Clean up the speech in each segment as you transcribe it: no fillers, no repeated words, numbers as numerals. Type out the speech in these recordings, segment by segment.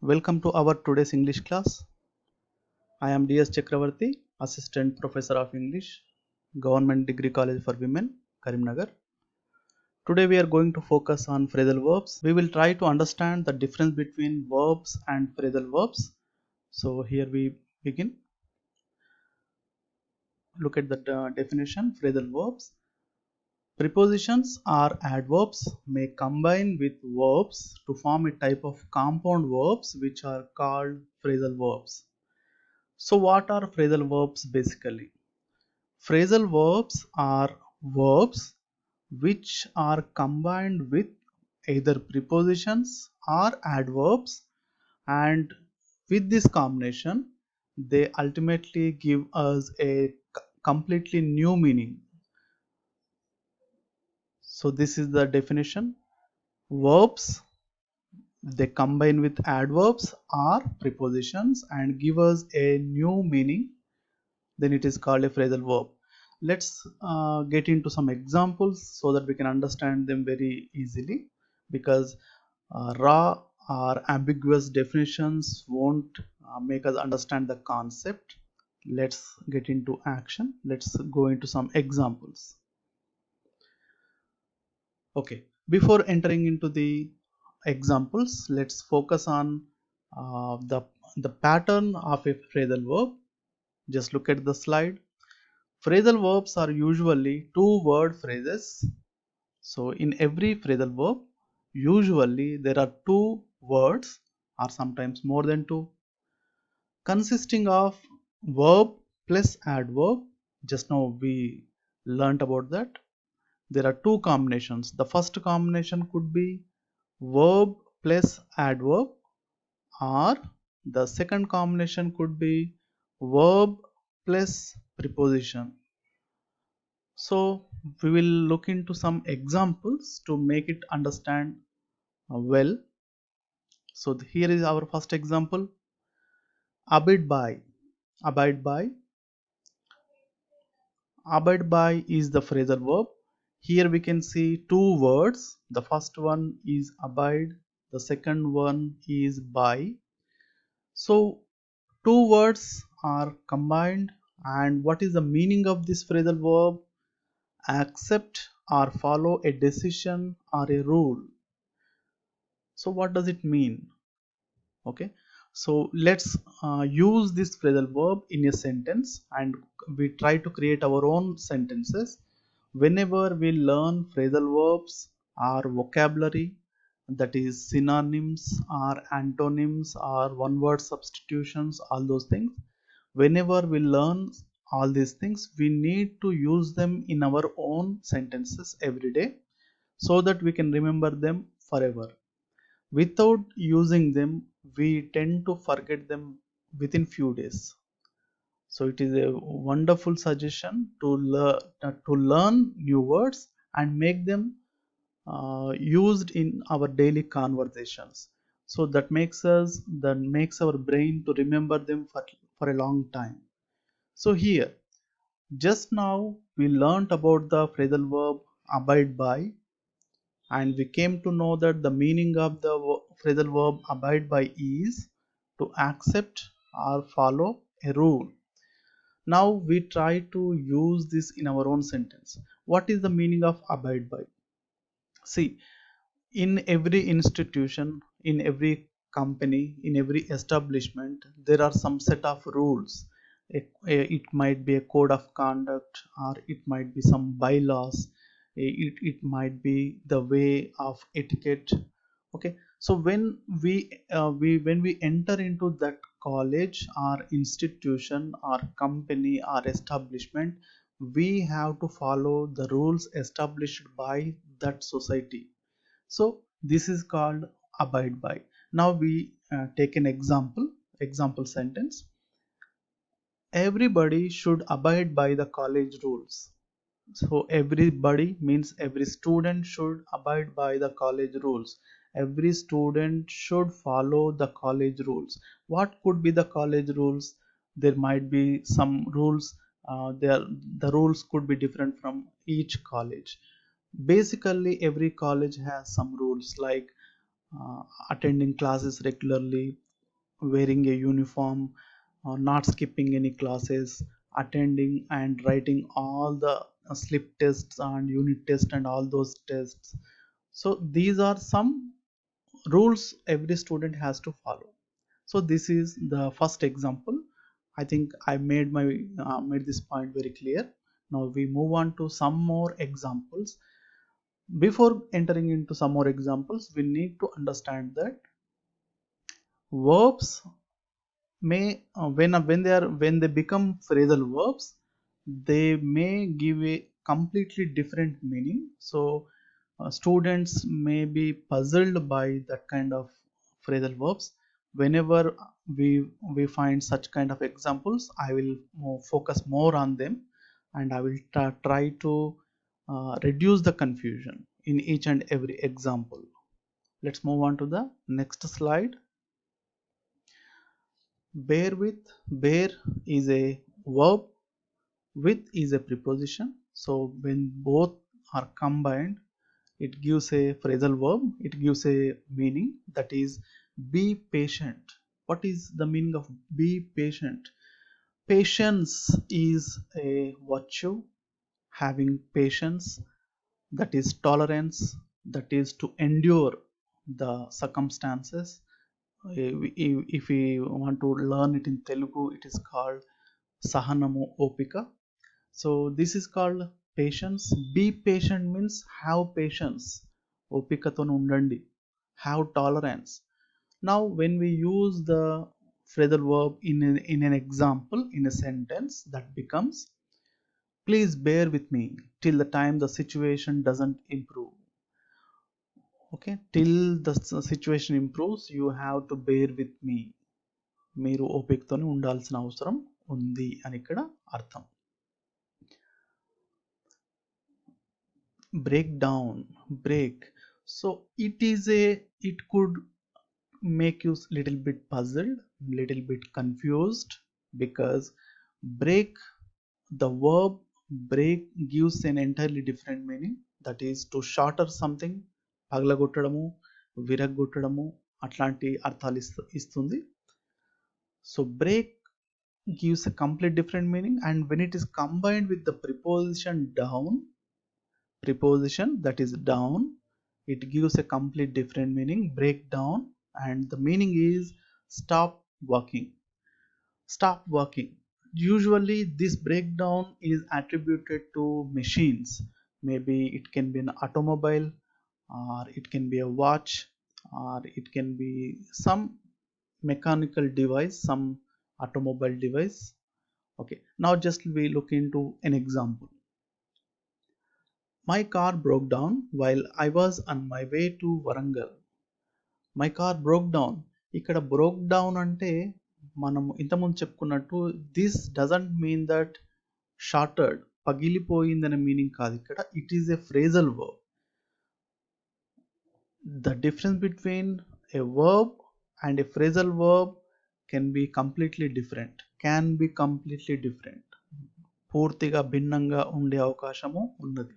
Welcome to our today's English class. I am DS Chakravarti, Assistant Professor of English, Government Degree College for Women, Karimnagar. Today we are going to focus on phrasal verbs. We will try to understand the difference between verbs and phrasal verbs. So here we begin. Look at the definition. Phrasal verbs. Prepositions or adverbs may combine with verbs to form a type of compound verbs which are called phrasal verbs. So what are phrasal verbs basically? Phrasal verbs are verbs which are combined with either prepositions or adverbs, and with this combination they ultimately give us a completely new meaning. So this is the definition. Verbs, they combine with adverbs or prepositions and give us a new meaning, then it is called a phrasal verb. Let's get into some examples so that we can understand them very easily, because raw or ambiguous definitions won't make us understand the concept. Let's get into action. Let's go into some examples. Okay, before entering into the examples, let's focus on the pattern of a phrasal verb. Just look at the slide. Phrasal verbs are usually two-word phrases. So in every phrasal verb, usually there are two words or sometimes more than two, consisting of verb plus adverb. Just now we learnt about that. There are two combinations. The first combination could be verb plus adverb, or the second combination could be verb plus preposition. So we will look into some examples to make it understand well. So here is our first example. Abide by. Abide by. Abide by is the phrasal verb. Here we can see two words. The first one is abide. The second one is by. So two words are combined, and what is the meaning of this phrasal verb? Accept or follow a decision or a rule. So what does it mean? Okay, so let's use this phrasal verb in a sentence, and we try to create our own sentences. Whenever we learn phrasal verbs or vocabulary, that is synonyms or antonyms or one word substitutions, all those things, whenever we learn all these things, we need to use them in our own sentences every day so that we can remember them forever. Without using them, we tend to forget them within few days. So it is a wonderful suggestion to learn new words and make them used in our daily conversations. So that makes our brain to remember them for a long time. So here, just now we learnt about the phrasal verb abide by, and we came to know that the meaning of the phrasal verb abide by is to accept or follow a rule. Now we try to use this in our own sentence. What is the meaning of abide by? See, in every institution, in every company, in every establishment, there are some set of rules. It might be a code of conduct, or it might be some bylaws. It might be the way of etiquette. Okay, so when we enter into that college or institution or company or establishment, we have to follow the rules established by that society. So this is called abide by. Now we take an example sentence. Everybody should abide by the college rules. So everybody means every student should abide by the college rules. Every student should follow the college rules. What could be the college rules? There might be some rules. The rules could be different from each college. Basically every college has some rules, like attending classes regularly, wearing a uniform, not skipping any classes, attending and writing all the slip tests and unit tests and all those tests. So these are some rules every student has to follow. So this is the first example. I think I made this point very clear. Now we move on to some more examples. Before entering into some more examples, we need to understand that verbs may when they become phrasal verbs, they may give a completely different meaning. So students may be puzzled by that kind of phrasal verbs. Whenever we we find such kind of examples, I will focus more on them, and I will try to reduce the confusion in each and every example. Let's move on to the next slide. Bear with. Bear is a verb, with is a preposition. So when both are combined, it gives a phrasal verb, it gives a meaning, that is be patient. What is the meaning of be patient? Patience is a virtue. Having patience, that is tolerance, that is to endure the circumstances. If we want to learn it in Telugu, it is called Sahanamu Opika. So this is called patience. Be patient means have patience. Opikaton undandi. Have tolerance. Now when we use the phrasal verb in an example, in a sentence, that becomes please bear with me till the time the situation doesn't improve. Okay, till the situation improves, you have to bear with me. మీరు ఓపికతోనే ఉండాల్సిన అవసరం ఉంది అని ఇక్కడ అర్థం. Break down, break. So it could make you little bit puzzled, little bit confused, because break, the verb break gives an entirely different meaning, that is to shatter something. పగలగొట్టడము, విరగ్గొట్టడము అట్లాంటి అర్థాలు ఇస్తుంది. So break gives a complete different meaning, and when it is combined with the preposition that is down, it gives a complete different meaning, break down. And the meaning is stop working. Stop working. Usually this breakdown is attributed to machines. Maybe it can be an automobile, or it can be a watch, or it can be some mechanical device, some automobile device. Okay, now just we look into an example. My car broke down while I was on my way to Warangal. My car broke down. ఇక్కడ broke down అంటే మనం ఇంతకుముందు చెప్పుకున్నట్టు this doesn't mean that shattered, పగిలిపోయిందనే meaning కాదు ఇక్కడ. It is a phrasal verb. The difference between a verb and a phrasal verb can be completely different. పూర్తిగా భిన్నంగా ఉండే అవకాశము ఉన్నది.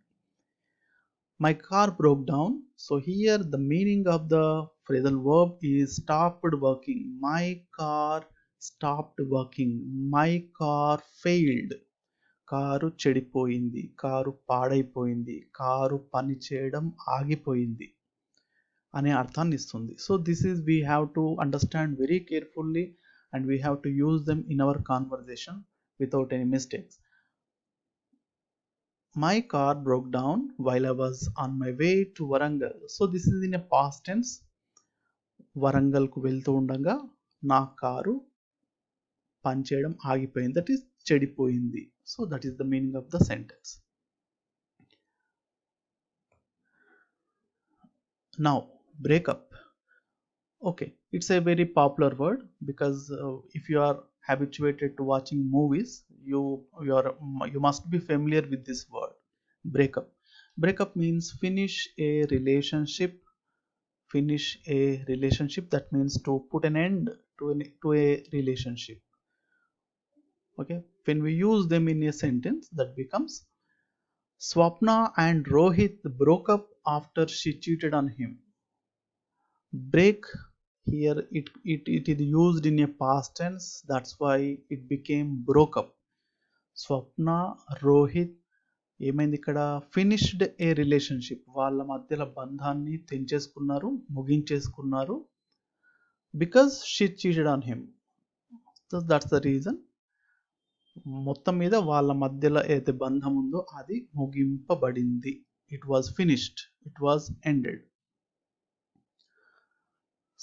My car broke down. So here the meaning of the phrasal verb is stopped working. My car stopped working. My car failed. Car చెడిపోయింది, car పాడైపోయింది, car పని చేయడం ఆగిపోయింది అనే అర్థాన్ని ఇస్తుంది. So this is we have to understand very carefully, and we have to use them in our conversation without any mistakes. My car broke down while I was on my way to Warangal. So this is in a past tense. వరంగల్కు వెళ్తూ ఉండగా నా car పనిచేయడం ఆగిపోయింది, that is చెడిపోయింది. So that is the meaning of the sentence. Now breakup. Okay, it's a very popular word because if you are habituated to watching movies, you must be familiar with this word, breakup. Breakup means finish a relationship. That means to put an end to a relationship. Okay, when we use them in a sentence, that becomes Swapna and Rohit broke up after she cheated on him. Break Here it is used in a past tense, that's why it became broke up. Swapna, Rohit ఏమైంది ఇక్కడ, finished a relationship, వాళ్ళ మధ్యలో బంధాన్ని తెంచేసుకున్నారు, ముగించేసుకున్నారు, because she cheated on him. So that's the reason. మొత్తం మీద వాళ్ళ మధ్యలో ఏదైతే బంధం ఉందో అది ముగింపబడింది. It was finished, it was ended.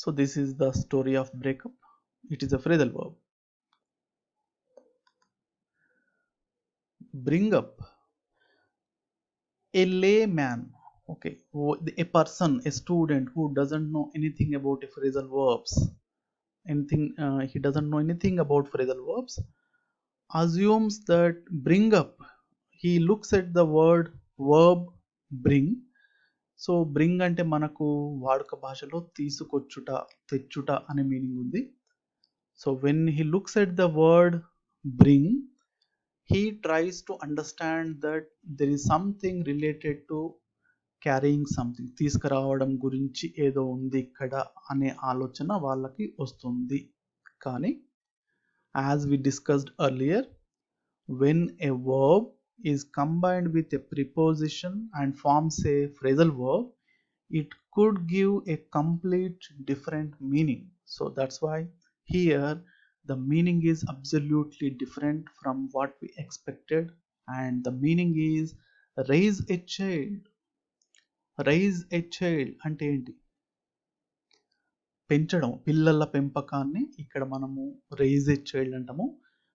So this is the story of breakup. It is a phrasal verb. Bring up, a layman, okay, a person, a student who doesn't know anything about a phrasal verbs, anything, he doesn't know anything about phrasal verbs, assumes that bring up, he looks at the word verb bring. So bring అంటే మనకు వాడుక భాషలో తీసుకొచ్చుట, తెచ్చుట అనే meaning ఉంది. So when he looks at the word bring, he tries to understand that there is something related to carrying something, తీసుకురావడం గురించి ఏదో ఉంది ఇక్కడ అనే ఆలోచన వాళ్ళకి వస్తుంది. కానీ as we discussed earlier, when a verb is combined with a preposition and forms a phrasal verb, it could give a complete different meaning. So that's why here the meaning is absolutely different from what we expected, and the meaning is raise a child. Raise a child అంటే ఏంటి, పెంచడం, పిల్లల పెంపకాన్ని ఇక్కడ మనము raise a child అంటాము.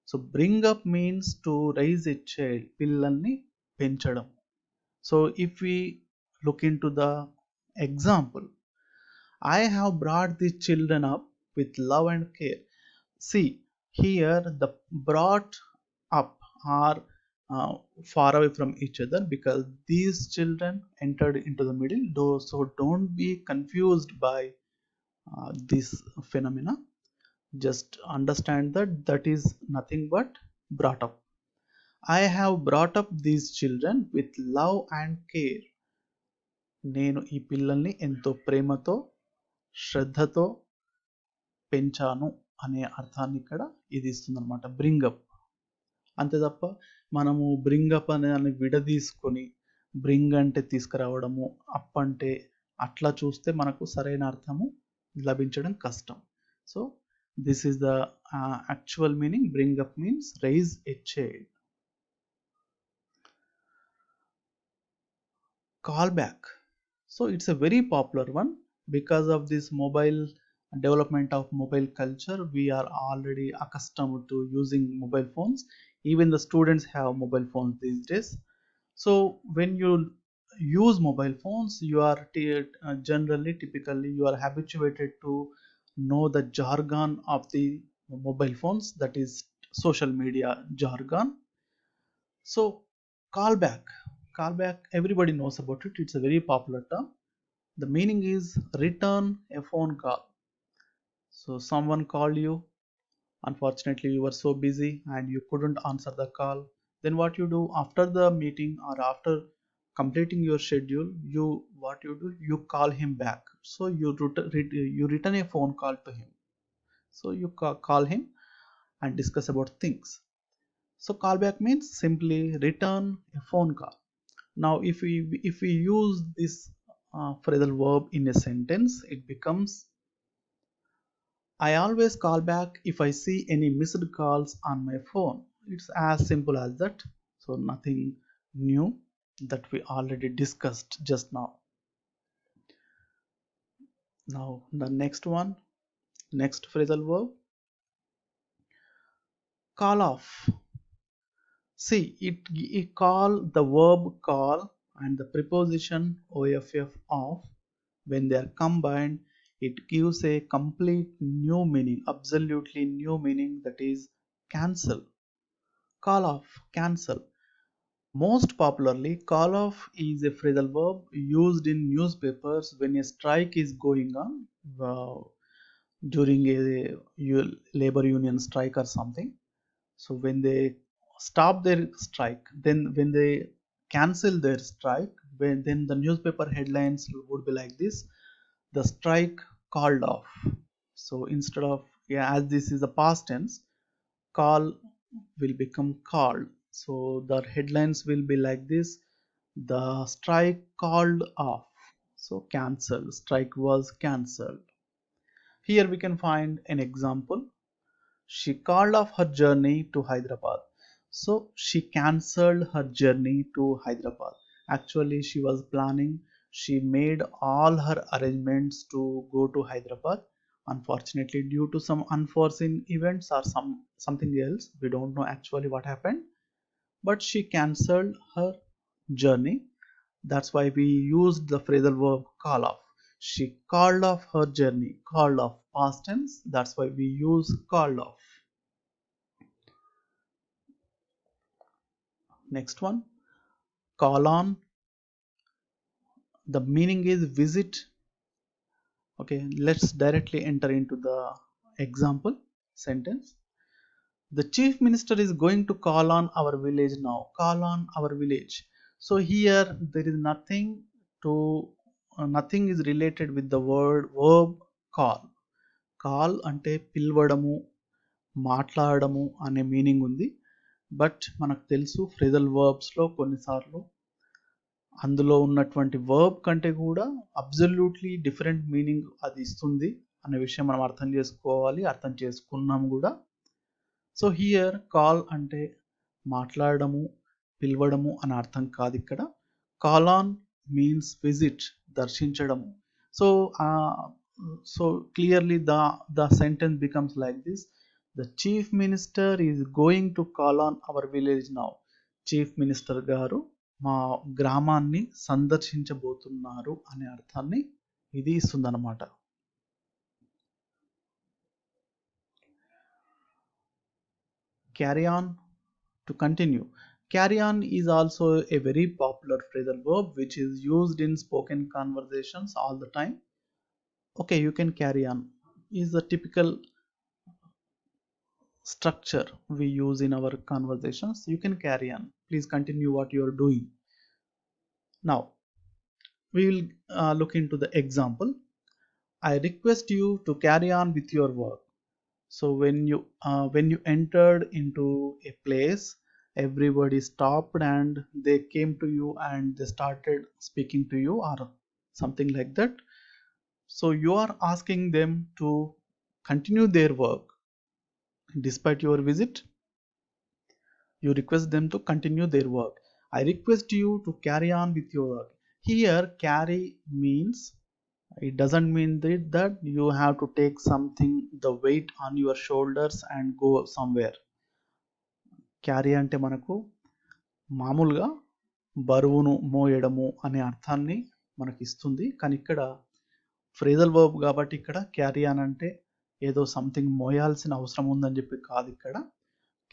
So bring up means to raise a child, పిల్లల్ని పెంచడం. So if we look into the example, I have brought the children up with love and care. See, here the brought up are far away from each other because these children entered into the middle. So don't be confused by this phenomena. Just understand that that is nothing but brought up. I have brought up these children with love and care. నేను ఈ పిల్లల్ని ఎంతో ప్రేమతో, శ్రద్ధతో పెంచాను అనే అర్థాన్ని ఇక్కడ ఇది ఇస్తుంది అనమాట, బ్రింగప్. అంతే తప్ప మనము బ్రింగప్ అనే దాన్ని విడదీసుకొని బ్రింగ్ అంటే తీసుకురావడము, అప్ అంటే అట్లా చూస్తే మనకు సరైన అర్థము లభించడం కష్టం. So this is the actual meaning. Bring up means raise a child. Call back. So it's a very popular one because of this mobile development of mobile culture. We are already accustomed to using mobile phones. Even the students have mobile phones these days. So when you use mobile phones, you are generally, typically, you are habituated to know the jargon of the mobile phones, that is social media jargon. So callback, callback, everybody knows about it. It's a very popular term. The meaning is return a phone call. So someone called you, unfortunately you were so busy and you couldn't answer the call. Then what you do after the meeting or after completing your schedule, you call him back. So you return a phone call to him. So you call him and discuss about things. So callback means simply return a phone call. Now if we use this phrasal verb in a sentence, it becomes, I always call back if I see any missed calls on my phone. It's as simple as that. So nothing new, that we already discussed just now. Now the next one, next phrasal verb, call off. See, it call, the verb call and the preposition off, off, when they are combined, it gives a complete new meaning, absolutely new meaning, that is cancel. Call off, cancel. Most popularly, call off is a phrasal verb used in newspapers when a strike is going on, during a labor union strike or something. So when they stop their strike, then when they cancel their strike, then the newspaper headlines would be like this: the strike called off. So instead of, yeah, as this is a past tense, call will become called. So the headlines will be like this: the strike called off. So cancel, strike was cancelled. Here we can find an example. She called off her journey to Hyderabad. So she cancelled her journey to Hyderabad. Actually, she was planning, she made all her arrangements to go to Hyderabad. Unfortunately, due to some unforeseen events or something else, we don't know actually what happened, but she cancelled her journey. That's why we used the phrasal verb call off. She called off her journey. Called off, past tense. That's why we use called off. Next one, call on. The meaning is visit. Okay, let's directly enter into the example sentence. The chief minister is going to call on our village now. Call on our village. So here there is nothing to nothing is related with the word verb call. Call అంటే పిలవడము, మాట్లాడము అనే meaning ఉంది. But మనకు తెలుసు phrasal వర్బ్స్లో కొన్నిసార్లు అందులో ఉన్నటువంటి verb కంటే కూడా అబ్జల్యూట్లీ డిఫరెంట్ మీనింగ్ అది ఇస్తుంది అనే విషయం మనం అర్థం చేసుకోవాలి, అర్థం చేసుకున్నాం కూడా. సో హియర్ కాల్ అంటే మాట్లాడము, పిలవడము అని అర్థం కాదు ఇక్కడ. కాల్ ఆన్ మీన్స్ విజిట్, దర్శించడము. So so clearly the sentence becomes like this: the chief minister is going to call on our village now. Chief minister గారు మా గ్రామాన్ని సందర్శించబోతున్నారు అనే అర్థాన్ని ఇది ఇస్తుందన్నమాట. Carry on, to continue. Carry on is also a very popular phrasal verb which is used in spoken conversations all the time. Okay, you can carry on is the typical structure we use in our conversations. You can carry on. Please continue what you are doing. Now, we will look into the example. I request you to carry on with your work. So when you entered into a place, everybody stopped and they came to you and they started speaking to you or something like that. So you are asking them to continue their work despite your visit. You request them to continue their work. I request you to carry on with your work. Here carry means, it doesn't mean that you have to take something, the weight on your shoulders and go somewhere. Carry అంటే మనకు మామూలుగా బరువును మోయడము అనే అర్థాన్ని మనకి ఇస్తుంది. కానీ ఇక్కడ ఫ్రేజల్ వర్బ్ కాబట్టి ఇక్కడ క్యారీ ఆన్ అంటే ఏదో సంథింగ్ మోయాల్సిన అవసరం ఉందని చెప్పి కాదు. ఇక్కడ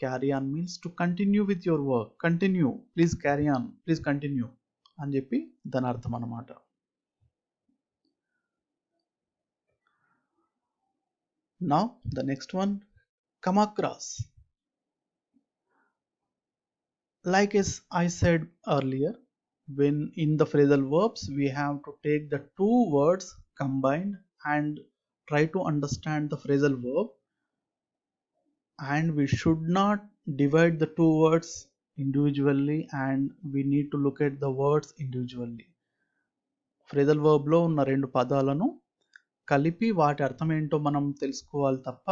carry on means to continue with your work. Continue, please carry on, please continue అని చెప్పి దాని అర్థం అన్నమాట. Now the next one, come across. Like as I said earlier, when in the phrasal verbs we have to take the two words combined and try to understand the phrasal verb, and we should not divide the two words individually and we need to look at the words individually. Phrasal verb లో ఉన్న రెండు పదాలను కలిపి వాటి అర్థం ఏంటో మనం తెలుసుకోవాలి తప్ప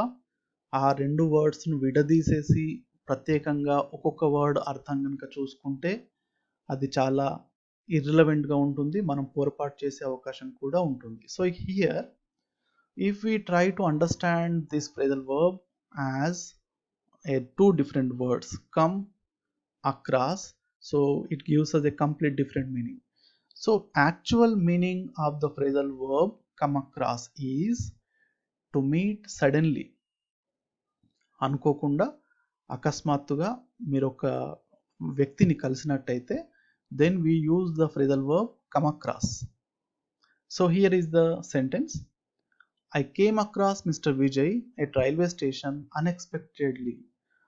ఆ రెండు వర్డ్స్ను విడదీసేసి ప్రత్యేకంగా ఒక్కొక్క వర్డ్ అర్థం కనుక చూసుకుంటే అది చాలా ఇర్రిలవెంట్గా ఉంటుంది, మనం పొరపాటు చేసే అవకాశం కూడా ఉంటుంది. So here if we try to understand this phrasal verb as two different words, come across, so it gives us a complete different meaning. So actual meaning of the phrasal verb come across is to meet suddenly. అనుకోకుండా అకస్మాత్తుగా మీరు ఒక వ్యక్తిని కలిసినట్టయితే then we use the phrasal verb come across. So here is the sentence: I came across Mr. Vijay at railway station unexpectedly.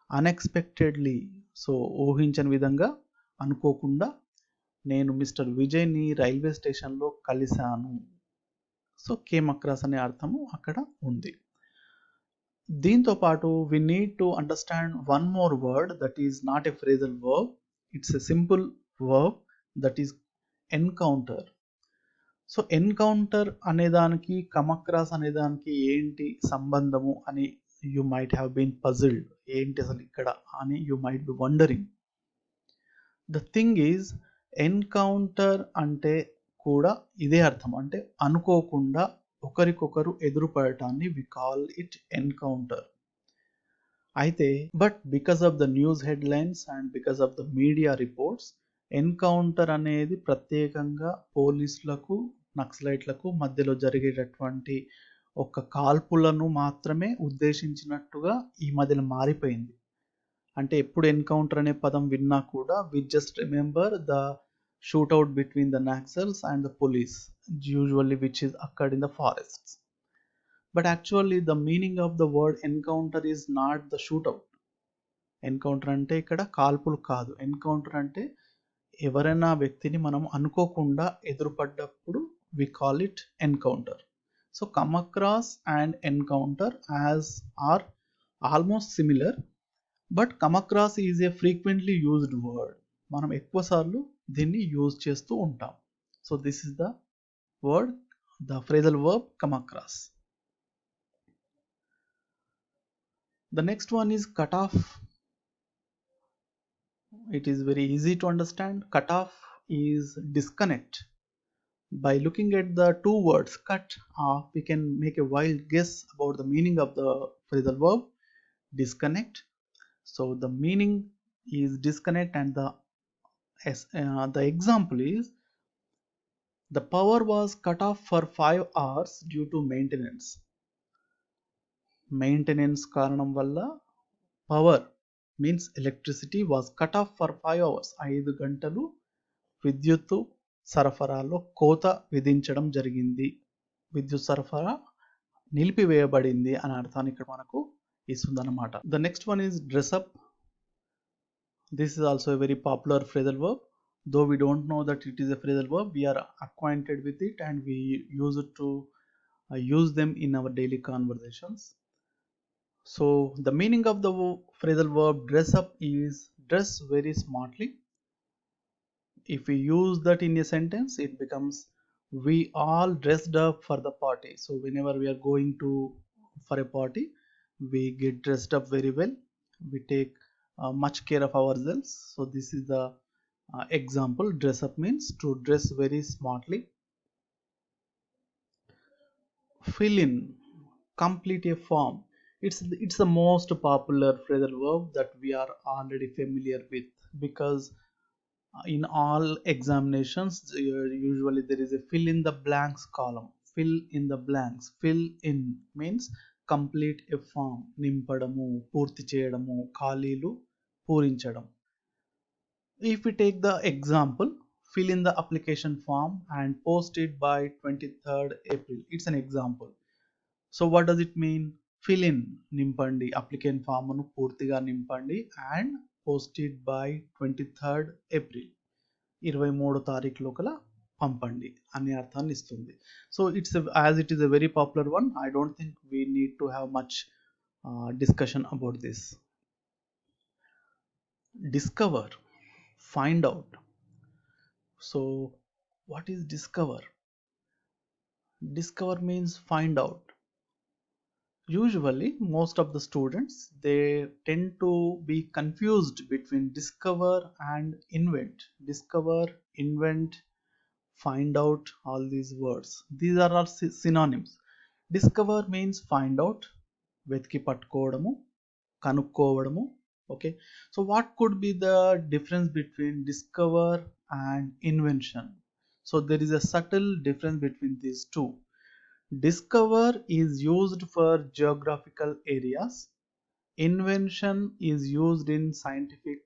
Unexpectedly, so ఊహించని విధంగా, అనుకోకుండా నేను mister విజయ్ని railway స్టేషన్లో కలిశాను. సో కేమ్ అక్రాస్ అనే అర్థము అక్కడ ఉంది. దీంతో పాటు we need to understand one more word that is not a phrasal verb. It's a simple verb that is encounter. So encounter అనేదానికి కమ్ అక్రాస్ అనేదానికి ఏంటి సంబంధము అని you might have been puzzled. ఏంటి అసలు ఇక్కడ అని you might be wondering. The thing is encounter అంటే కూడా ఇదే అర్థం, అంటే అనుకోకుండా ఒకరికొకరు ఎదురుపడటాన్ని వి కాల్ ఇట్ ఎన్కౌంటర్. అయితే but because of the news headlines and because of the media reports encounter అనేది ప్రత్యేకంగా పోలీసులకు నక్సలైట్లకు మధ్యలో జరిగేటటువంటి ఒక కాల్పులను మాత్రమే ఉద్దేశించినట్టుగా ఈ మధ్యలో మారిపోయింది. అంటే ఎప్పుడు ఎన్కౌంటర్ అనే పదం విన్నా కూడా we just remember the shootout between the Naxals and the police usually which is occurred in the forests. But actually the meaning of the word encounter is not the shootout. Encounter అంటే ఇక్కడ కాల్పులు కాదు. Encounter అంటే ఎవరైనా వ్యక్తిని మనం అనుకోకుండా ఎదురుపడ్డప్పుడు we call it encounter. So come across and encounter as are almost similar, but come across is a frequently used word. మనం ఎక్కువసార్లు దీన్ని యూజ్ చేస్తూ ఉంటాం. So this is the word, the phrasal verb come across. The next one is cut off. It is very easy to understand. Cut off is disconnect. By looking at the two words cut off, we can make a wild guess about the meaning of the phrasal verb disconnect. So the meaning is disconnect, and the example is the power was cut off for 5 hours due to maintenance. Maintenance కారణం వల్ల power means electricity was cut off for 5 hours. 5 గంటలు విద్యుత్తు సరఫరాలో కోత విధించడం జరిగింది, విద్యుత్ సరఫరా నిలిపివేయబడింది అనే అర్థాన్ని ఇక్కడ మనకు ఇస్తుంది అన్నమాట. The next one is dress up. This is also a very popular phrasal verb. Though we don't know that it is a phrasal verb, we are acquainted with it and we use it to use them in our daily conversations. So the meaning of the phrasal verb dress up is dress very smartly. If we use that in a sentence, it becomes we all dressed up for the party. So whenever we are going to for a party, we get dressed up very well. We take much care of ourselves. So this is the example. Dress up means to dress very smartly. Fill in, complete a form. It's the most popular phrasal verb that we are already familiar with, because in all examinations usually there is a fill in the blanks column. Fill in the blanks. Fill in means complete a form. నింపడము, పూర్తి చేయడము, ఖాళీలు పూరించడం. If we take the example, fill in the application form and post it by 23rd April. It's an example. So what does it mean? Fill in, నింపండి, applicant ఫామ్ను పూర్తిగా నింపండి, and post it by 23rd April, 23 తారీఖు లోపల పంపండి అనే అర్థాన్ని ఇస్తుంది. So it's as it is a very popular one, I don't think we need to have much discussion about this. Discover, find out. So what is discover? Discover means find out. Usually most of the students, they tend to be confused between discover and invent. Discover, invent, find out, all these words, these are all synonyms. Discover means find out, వెతికి పట్టుకోవడము, కనుక్కోవడము. Okay, so what could be the difference between discover and invention? So there is a subtle difference between these two. Discover is used for geographical areas. Invention is used in scientific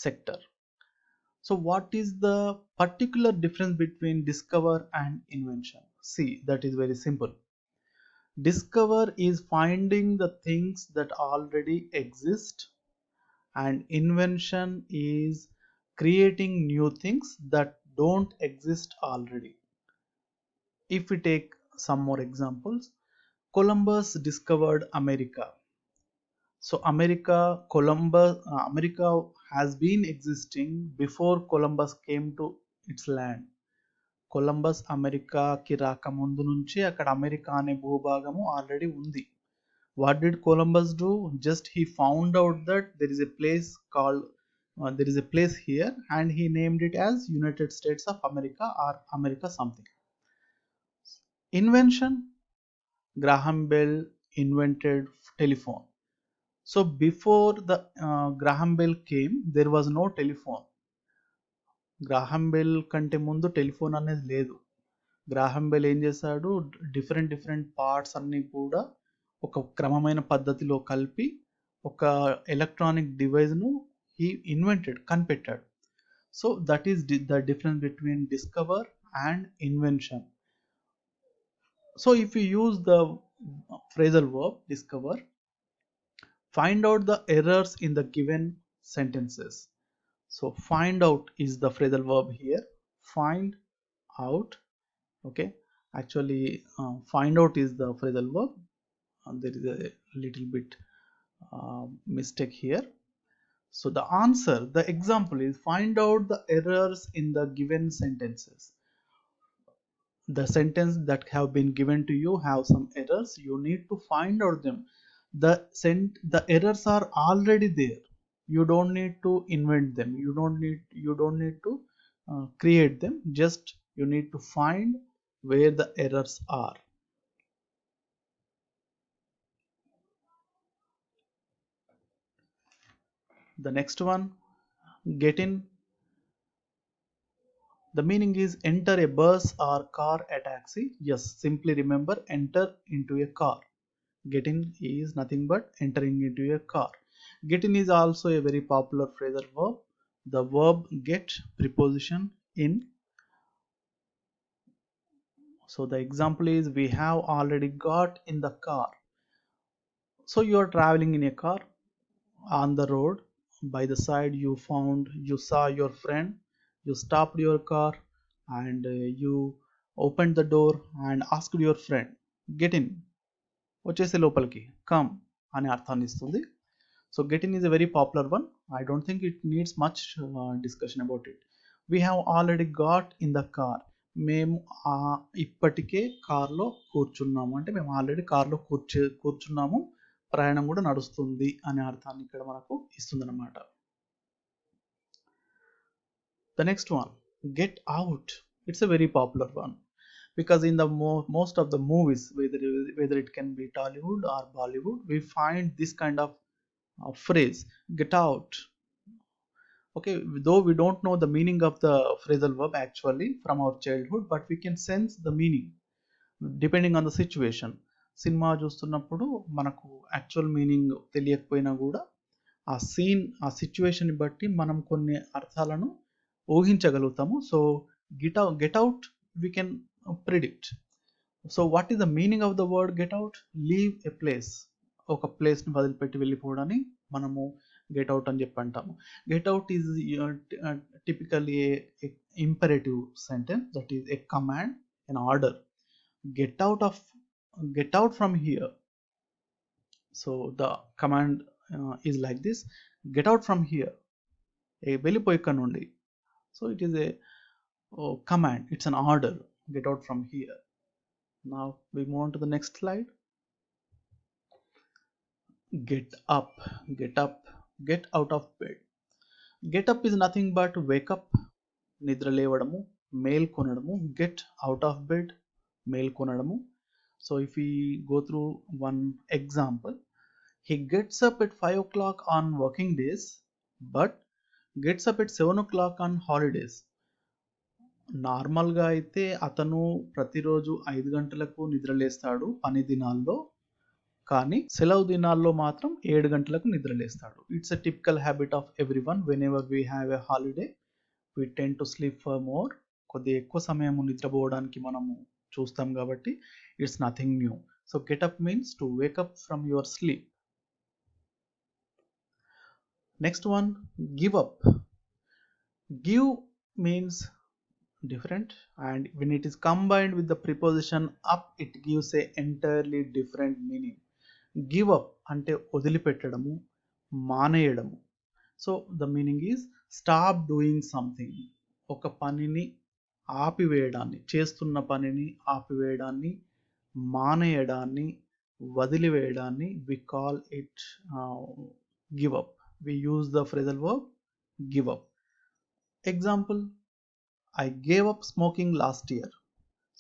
sector. So what is the particular difference between discover and invention? See, that is very simple. Discover is finding the things that already exist, and invention is creating new things that don't exist already. If we take some more examples, Columbus discovered America. So America has been existing before Columbus came to its land. Columbus అమెరికాకి రాకముందు నుంచి అక్కడ America అనే భూభాగము already ఉంది. What did Columbus do? Just he found out that there is a place called there is a place here and he named it as United States of America or America something. Invention: Graham Bell invented telephone. So before the Graham Bell came, there was no telephone. Graham bell కంటే ముందు telephone అనేది లేదు. Graham bell ఏం చేశాడు, different parts అన్నీ కూడా ఒక క్రమమైన పద్ధతిలో కలిపి ఒక ఎలక్ట్రానిక్ డివైస్ను హీ ఇన్వెంటెడ్, కనిపెట్టాడు. So that is the difference between discover and invention. So if you use the phrasal verb discover, find out the errors in the given sentences. So find out is the phrasal verb here. Find out. Okay, actually find out is the phrasal verb. There is a little bit mistake here. So the answer, the example is find out the errors in the given sentences. The sentence that have been given to you have some errors. You need to find out them. The errors are already there. You don't need to invent them. You don't need to create them. Just you need to find where the errors are. The next one, get in. The meaning is enter a bus or car, a taxi. Yes, simply remember, enter into a car. Get in is nothing but entering into a car. Get in is also a very popular phrasal verb. The verb get, preposition in. So the example is we have already got in the car. So you are traveling in a car on the road. By the side you saw your friend. You stopped your car and you opened the door and asked your friend, get in, వచ్చేసే లోపలికి, come అనే అర్థాన్ని ఇస్తుంది. So get in is a very popular one. I don't think it needs much discussion about it. We have already got in the car. మేము ఇప్పటికే కార్లో కూర్చున్నాము, అంటే మేము ఆల్రెడీ కార్లో కూర్చున్నాము, ప్రయాణం కూడా నడుస్తుంది అనే అర్థాన్ని ఇక్కడ మనకు ఇస్తుంది అన్నమాట. The next one, get out. It's a very popular one because in the most of the movies, whether it can be Tollywood or Bollywood, we find this kind of phrase, get out. Okay, though we don't know the meaning of the phrasal verb actually from our childhood, but we can sense the meaning depending on the situation. Cinema చూస్తున్నప్పుడు మనకు actual meaning తెలియకపోయినా కూడా ఆ scene, ఆ situation బట్టి మనం కొన్ని అర్థాలను ఊహించగలుగుతాము. So get out we can predict. So what is the meaning of the word get out? Leave a place. ఒక ప్లేస్ని వదిలిపెట్టి వెళ్ళిపోవడాన్ని మనము గెట్ అవుట్ అని చెప్పి అంటాము. Get out is typically A imperative sentence, that is a command, an order. Get out from here. So the command is like this, get out from here. వెళ్ళిపో ఇక్కడ నుండి. So it is a command, it's an order, get out from here. Now we move on to the next slide. Get up, get out of bed. Get up is nothing but wake up, నిద్ర లేవడము, మేల్కొనడము. Get out of bed, మేల్కొనడము. So if we go through one example, he gets up at 5 o'clock on working days but gets up at 7 o'clock on holidays. నార్మల్గా అయితే అతను ప్రతిరోజు 5 గంటలకు నిద్రలేస్తాడు పని దినాల్లో, కానీ సెలవు దినాల్లో మాత్రం 7 గంటలకు నిద్రలేస్తాడు. It's a typical habit of everyone. Whenever we have a holiday we tend to sleep for more. కొద్దిగా ఎక్కువ సమయం నిద్రపోవడానికి మనము చూస్తాం కాబట్టి it's nothing new. So get up means to wake up from your sleep. Next one, give up. Give means different, and when it is combined with the preposition up it gives a entirely different meaning. Give up అంటే వదిలిపెట్టడము, మానేయడము. So the meaning is stop doing something. ఒక పనిని ఆపివేయడాన్ని, చేస్తున్న పనిని ఆపివేయడాన్ని, మానేయడాన్ని, వదిలివేయడాన్ని we call it give up. We use the phrasal verb give up. Example, I gave up smoking last year.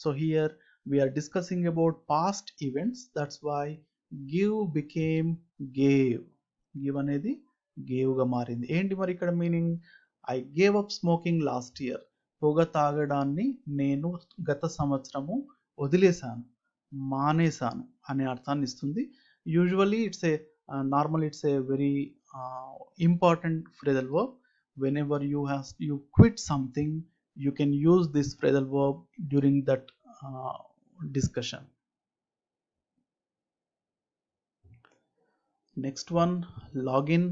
So here we are discussing about past events. That's why give became gave. Give అనేది gave గా మారింది. ఏంటి మరి ఇక్కడ meaning? I gave up smoking last year. పొగ తాగడాన్ని నేను గత సంవత్సరము వదిలేశాను, మానేశాను అనే అర్థాన్ని ఇస్తుంది. Usually it's a very important phrasal verb. Whenever you quit something, you can use this phrasal verb during that discussion. Next one, login.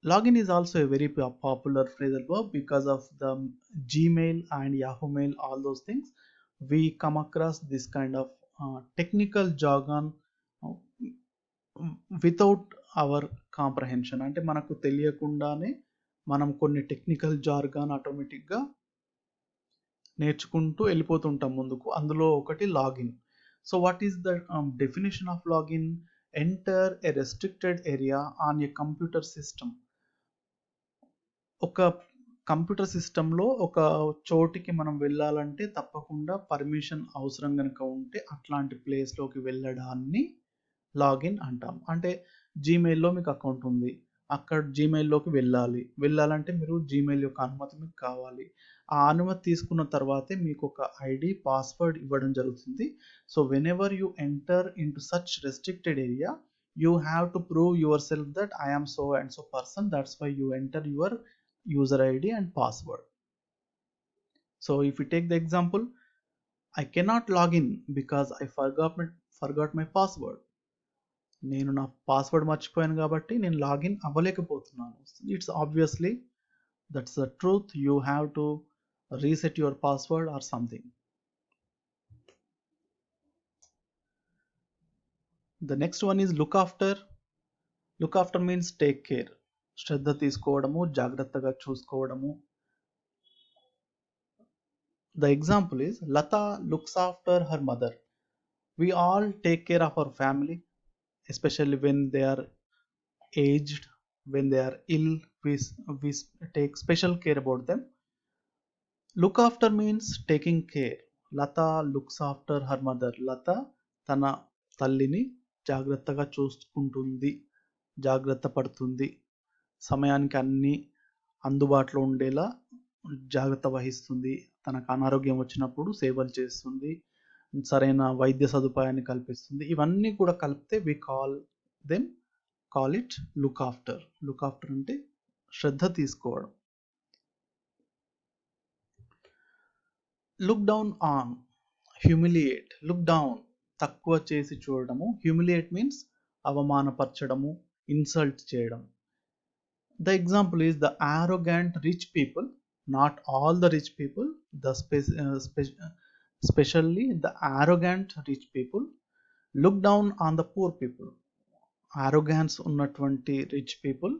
Login is also a very popular phrasal verb because of the Gmail and Yahoo Mail, all those things. We come across this kind of technical jargon without our comprehension. అంటే మనకు తెలియకుండానే మనం కొన్ని technical jargon ఆటోమేటిక్గా నేర్చుకుంటూ వెళ్ళిపోతుంటాం ముందుకు. అందులో ఒకటి login. So what is the definition of login? Enter a restricted area on a computer system. ఒక కంప్యూటర్ సిస్టంలో ఒక చోటికి మనం వెళ్ళాలంటే తప్పకుండా పర్మిషన్ అవసరం కనుక ఉంటే అట్లాంటి ప్లేస్లోకి వెళ్ళడాన్ని లాగిన్ అంటాం. అంటే జీమెయిల్లో మీకు అకౌంట్ ఉంది, అక్కడ జీమెయిల్లోకి వెళ్ళాలంటే మీరు జీమెయిల్ యొక్క అనుమతి మీకు కావాలి. ఆ అనుమతి తీసుకున్న తర్వాతే మీకు ఒక ఐడి, పాస్వర్డ్ ఇవ్వడం జరుగుతుంది. So whenever you enter into such restricted area, you have to prove yourself that I am so and so person. That's why you enter your user ID and password. So if you take the example, I cannot log in because I forgot my password. నేను నా password మర్చిపోయాను కాబట్టి నేను login అవ్వలేకపోతున్నాను. It's obviously that's the truth. You have to reset your password or something. The next one is look after. Look after means take care. శ్రద్ధ తీసుకోవడము, జాగ్రత్తగా చూసుకోవడము. The example is Latha looks after her mother. We all take care of our family, especially when they are aged, when they are ill. We take special care about them. Look after means taking care. Lata looks after her mother. Lata తన తల్లిని జాగ్రత్తగా చూసుకుంటుంది, జాగ్రత్త పడుతుంది, సమయానికి అన్ని అందుబాటులో ఉండేలా జాగ్రత్త వహిస్తుంది, తనకు అనారోగ్యం వచ్చినప్పుడు సేవలు చేస్తుంది, సరైన వైద్య సదుపాయాన్ని కల్పిస్తుంది. ఇవన్నీ కూడా కలిపితే we call it look after. Look after అంటే శ్రద్ధ తీసుకోవడం. Look down on, humiliate. Look down తక్కువ చేసి చూడడము, హ్యూమిలియేట్ మీన్స్ అవమానపరచడము, ఇన్సల్ట్ చేయడం. The example is the arrogant rich people. Not all the rich people, especially the arrogant rich people look down on the poor people. Arrogance ఉన్నటువంటి rich people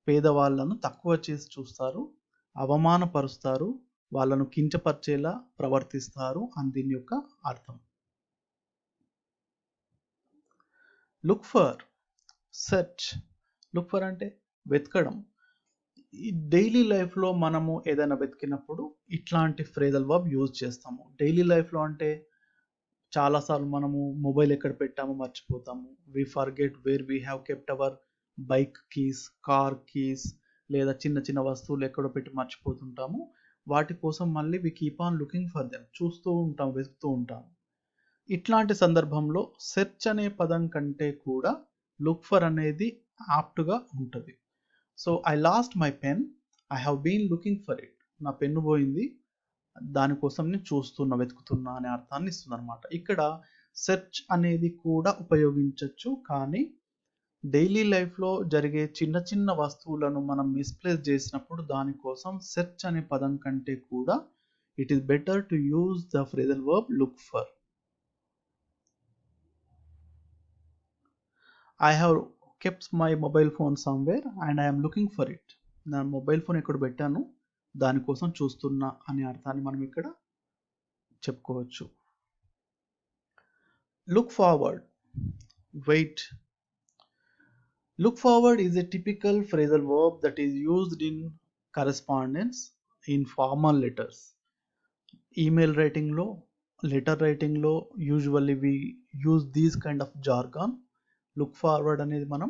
పేదవాళ్ళను తక్కువ చేసి చూస్తారు, అవమానపరుస్తారు, వాళ్ళను కించపరిచేలా ప్రవర్తిస్తారు అని దీని యొక్క అర్థం. Look for, search. Look for అంటే వెతకడం. ఈ డైలీ లైఫ్లో మనము ఏదైనా వెతికినప్పుడు ఇట్లాంటి ఫ్రేజల్ వర్బ్ యూజ్ చేస్తాము. డైలీ లైఫ్లో అంటే చాలాసార్లు మనము మొబైల్ ఎక్కడ పెట్టామో మర్చిపోతాము. We forget where we have kept our bike keys, car keys, లేదా చిన్న చిన్న వస్తువులు ఎక్కడో పెట్టి మర్చిపోతుంటాము. వాటి కోసం మళ్ళీ we keep on looking for them, చూస్తూ ఉంటాం, వెతుకుతూ ఉంటాం. ఇట్లాంటి సందర్భంలో సెర్చ్ అనే పదం కంటే కూడా లుక్ ఫర్ అనేది యాప్ట్గా ఉంటుంది. So I lost my pen, I have been looking for it. నా పెన్ను పోయింది, దానికోసం నేను చూస్తున్నా, వెతుకుతున్నా అనే అర్థాన్ని ఇస్తుంది అనమాట. ఇక్కడ సెర్చ్ అనేది కూడా ఉపయోగించవచ్చు, కానీ డైలీ లైఫ్లో జరిగే చిన్న చిన్న వస్తువులను మనం మిస్ప్లేస్ చేసినప్పుడు దానికోసం సెర్చ్ అనే పదం కంటే కూడా it is better to use the phrasal verb look for. I have kept my mobile phone somewhere and I'm looking for it. నా మొబైల్ ఫోన్ ఎక్కడ పెట్టాను దానికోసం చూస్తున్నా అనే అర్థాన్ని మనం ఇక్కడ చెప్పుకోవచ్చు. Look forward, wait. Look forward is a typical phrasal verb that is used in correspondence in formal letters. Email writing lo, letter writing lo, usually we use these kind of jargon. Look forward అనేది మనం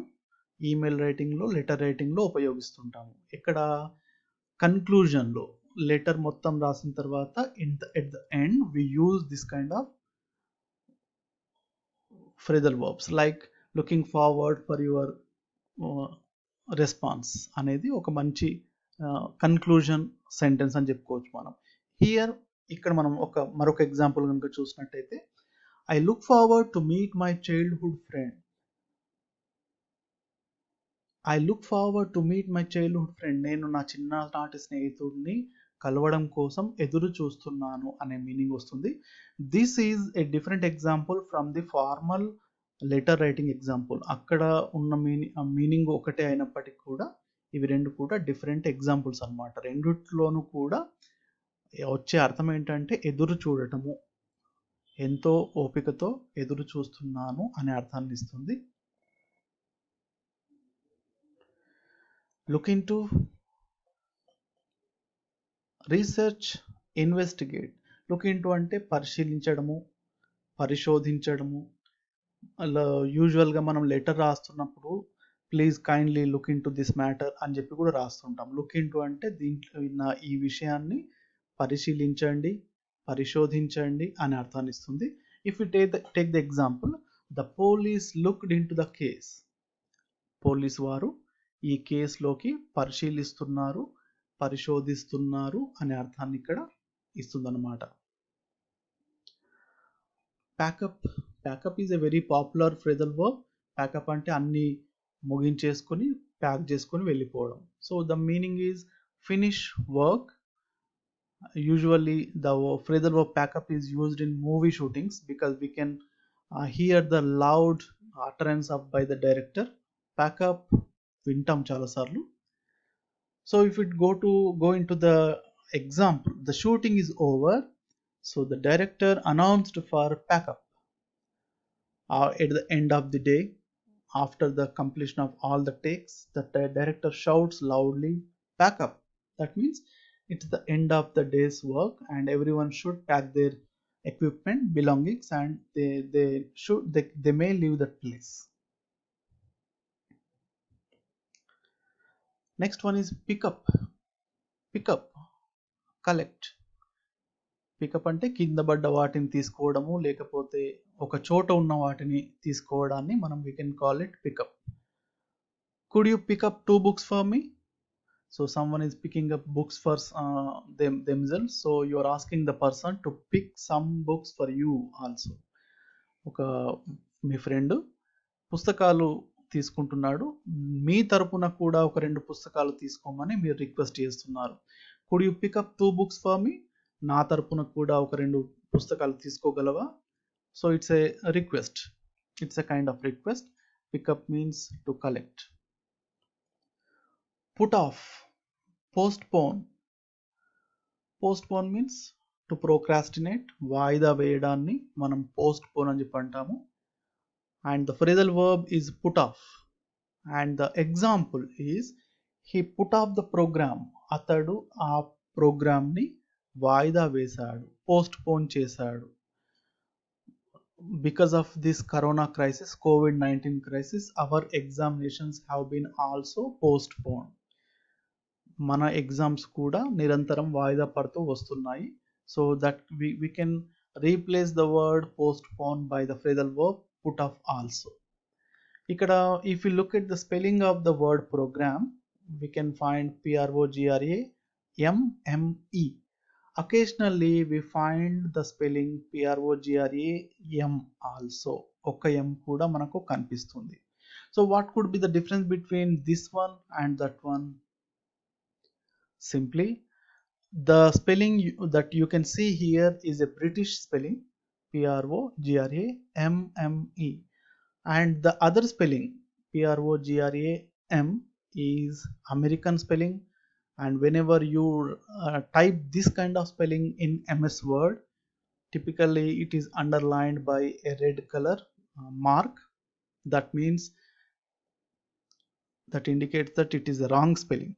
email రైటింగ్లో letter రైటింగ్లో ఉపయోగిస్తుంటాము. ఇక్కడ కన్క్లూజన్లో letter మొత్తం రాసిన తర్వాత at the end we use this kind of phrasal verbs like looking forward for your response అనేది ఒక మంచి conclusion sentence అని చెప్పుకోవచ్చు మనం. ఇక్కడ మనం మరొక ఎగ్జాంపుల్ కనుక చూసినట్టయితే, I look forward to meet my childhood friend. I look forward to meet my childhood friend. నేను నా చిన్ననాటి స్నేహితుడిని కలవడం కోసం ఎదురు చూస్తున్నాను అనే మీనింగ్ వస్తుంది. This is a different example from the formal letter writing example. అక్కడ ఉన్న మీనింగ్ ఒకటే అయినప్పటికీ కూడా ఇవి రెండు కూడా డిఫరెంట్ ఎగ్జాంపుల్స్ అన్నమాట. రెండిట్లోనూ కూడా వచ్చే అర్థం ఏంటంటే ఎదురు చూడటము, ఎంతో ఓపికతో ఎదురు చూస్తున్నాను అనే అర్థాన్ని ఇస్తుంది. Look into, research, investigate. Look into అంటే పరిశీలించడము, పరిశోధించడము. అలా యూజువల్గా మనం లెటర్ రాస్తున్నప్పుడు please kindly look into this matter అని చెప్పి కూడా రాస్తుంటాం. లుక్ ఇంటూ అంటే దీంట్లో ఉన్న ఈ విషయాన్ని పరిశీలించండి, పరిశోధించండి అనే అర్థాన్ని ఇస్తుంది. If you take the example, the police looked into the case. Police వారు ఈ కేసులోకి పరిశీలిస్తున్నారు, పరిశోధిస్తున్నారు అనే అర్థాన్ని ఇక్కడ ఇస్తుందన్నమాట. Pack up. Pack up is a very popular phrasal verb. Pack up అంటే అన్ని ముగించేసుకొని ప్యాక్ చేసుకొని వెళ్ళిపోవడం. So the meaning is finish work. Usually the phrasal verb pack up is used in movie shootings because we can hear the loud utterance of by the director. Pack up వింటాం చాలా సార్లు. So if it go into the example, the shooting is over, so the director announced for pack up at the end of the day. After the completion of all the takes, the director shouts loudly pack up. That means it's the end of the day's work and everyone should pack their equipment, belongings, and they may leave that place. Next one is pick up. Pick up, collect. Pick up అంటే కింద పడ్డ వాటిని తీసుకోవడము, లేకపోతే ఒక చోట ఉన్న వాటిని తీసుకోవడాన్ని మనం we can call it pickup. Could you pick up 2 books for me? So someone is picking up books for themselves. So you are asking the person to pick some books for you also. ఒక మీ friend పుస్తకాలు తీసుకుంటున్నాడు, మీ తరపున కూడా ఒక 2 పుస్తకాలు తీసుకోమని మీరు request చేస్తున్నారు. Could you pick up 2 books for me? నా తరపున కూడా ఒక 2 పుస్తకాలు తీసుకోగలవా? So it's a request. It's a kind of request. Pick up means to collect. Put off, postpone. Postpone means to procrastinate. వాయిదా వేయడాన్ని మనం postpone అని చెప్పి అంటాము. And the phrasal verb is put off. And the example is he put off the program. అతడు ఆ ప్రోగ్రామ్ని వాయిదా వేశాడు, postpone చేశాడు. Because of this corona crisis, COVID-19 crisis, our examinations have been also postponed. మన ఎగ్జామ్స్ కూడా నిరంతరం వాయిదా పడుతూ వస్తున్నాయి. So that we can replace the word postpone by the phrasal verb put off also. ఇక్కడ if you look at the spelling of the word program, we can find PROGRAMME. Occasionally we find the spelling PROGRAM also. ఒక M కూడా మనకు కనిపిస్తుంది. So what could be the difference between this one and that one? Simply, the spelling that you can see here is a British spelling, Programme, and the other spelling, Program, is American spelling. And whenever you type this kind of spelling in MS Word, typically it is underlined by a red color mark. That means, that indicates that it is a wrong spelling.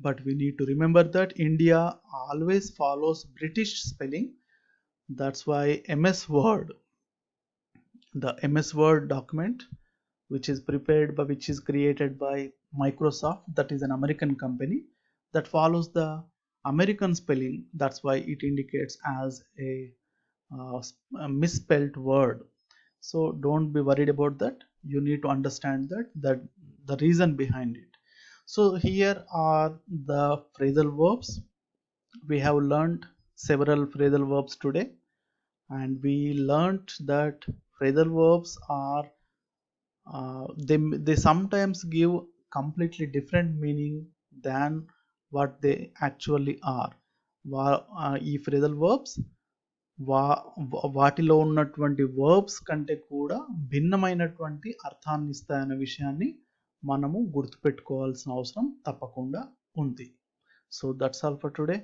But we need to remember that India always follows British spelling. That's why the MS Word document, which is created by Microsoft, that is an American company, that follows the American spelling. That's why it indicates as a misspelled word. So don't be worried about that. You need to understand that the reason behind it. So here are the phrasal verbs. We have learned several phrasal verbs today, and we learned that phrasal verbs are they sometimes give completely different meaning than what they actually are. ఈ phrasal verbs వాటిలో ఉన్నటువంటి verbs కంటే కూడా భిన్నమైనటువంటి అర్థాన్ని ఇస్తాయనే విషయాన్ని మనము గుర్తుపెట్టుకోవాల్సిన అవసరం తప్పకుండా ఉంది. So that's all for today.